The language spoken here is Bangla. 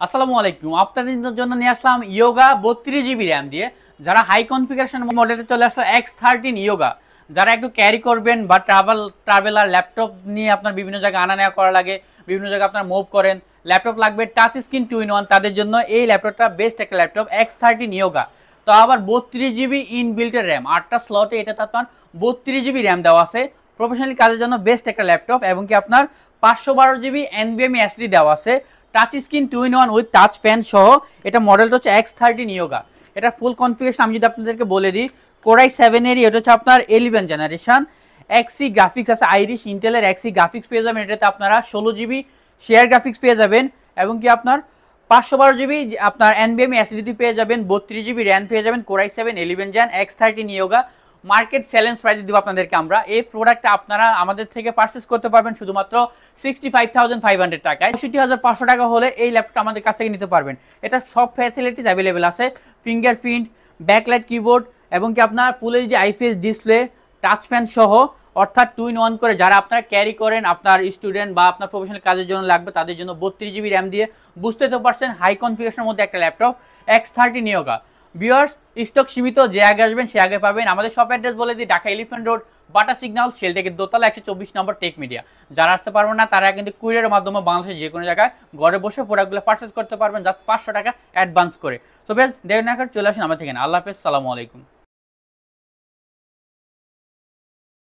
আসসালামু আলাইকুম। আপনাদের জন্য নিয়ে আসলাম ইয়োগা 32 GB র্যাম দিয়ে। যারা হাই কনফিগারেশন মডেলে চলে আসলো X13 ইয়োগা, যারা একটু ক্যারি করবেন বা ট্রাভেলার ল্যাপটপ নিয়ে আপনার বিভিন্ন জায়গায় আনা নেওয়া করা লাগে, বিভিন্ন জায়গায় আপনার মুভ করেন, ল্যাপটপ লাগবে টাচ স্ক্রিন 2-in-1, তাদের জন্য এই ল্যাপটপটা বেস্ট একটা ল্যাপটপ X13 ইয়োগা। তো আবার 32 GB ইনবিল্টের র্যাম, 8টা স্লটে এটাতে আপনার 32 GB র্যাম দেওয়া আছে। প্রফেশনাল কাজের জন্য বেস্ট একটা ল্যাপটপ এবং কি আপনার 512 GB NVMe SSD দেওয়া আছে। Touch screen 2-in-1 with touch pen সহ। এটা মডেলটা হচ্ছে X13 ইয়োগা। এটা ফুল কনফিগারেশন আমি যদি আপনাদেরকে বলে দিই, কোরাই 7 এর এটা হচ্ছে আপনার 11 জেনারেশন। এক্সি গ্রাফিক্স আছে, আইরিশ ইন্টেলের এক্সি গ্রাফিক্স পেয়ে যাবেন। এটাতে আপনারা 16 GB শেয়ার গ্রাফিক্স পেয়ে যাবেন এবং কি আপনার 512 GB আপনার NVMe SSD পেয়ে যাবেন, 32 GB র্যাম পেয়ে যাবেন। Core i 7 11 gen X13 Yoga. Market challenge price দিব আপনাদেরকে আমরা। এই প্রোডাক্টটা আপনারা আমাদের থেকে পারচেজ করতে পারবেন শুধুমাত্র 65,500 টাকায়। 65,500 টাকা হলে এই ল্যাপটপটা আমাদের কাছ থেকে নিতে পারবেন। এটা সব ফ্যাসিলিটিস অ্যাভেলেবেল আছে, ফিঙ্গারপ্রিন্ট, ব্যাকলাইট কিবোর্ড এবং কি আপনার full HD IPS display, touch fan সহ। অর্থাৎ 2-in-1 করে যারা আপনারা ক্যারি করেন, আপনার স্টুডেন্ট বা আপনার প্রফেশনাল কাজের জন্য লাগবে, তাদের জন্য 32 GB র্যাম দিয়ে বুঝতে তো পারছেন হাই কনফিগারেশনের মধ্যে একটা laptop X13 yoga. Viewers, stock সীমিত, যে আগে আসবেন সে আগে পাবেন। আমাদের শপ অ্যাড্রেস বলে দিই, Dhaka elephant road, Bata signal, শেলটেকের দোতলা, 124 নম্বর, টেক মিডিয়া। যারা আসতে পারবেন না তারা কিন্তু কুরিয়ারের মাধ্যমে বাংলাদেশের যে কোনো জায়গায় ঘরে বসে প্রোডাক্টগুলো পারচেজ করতে পারবেন জাস্ট 500 টাকা অ্যাডভান্স করে। সো বেশ দেরি না করে চলে আসুন আমাদের থেকে। আল্লাহ হাফেজ, সালামু আলাইকুম।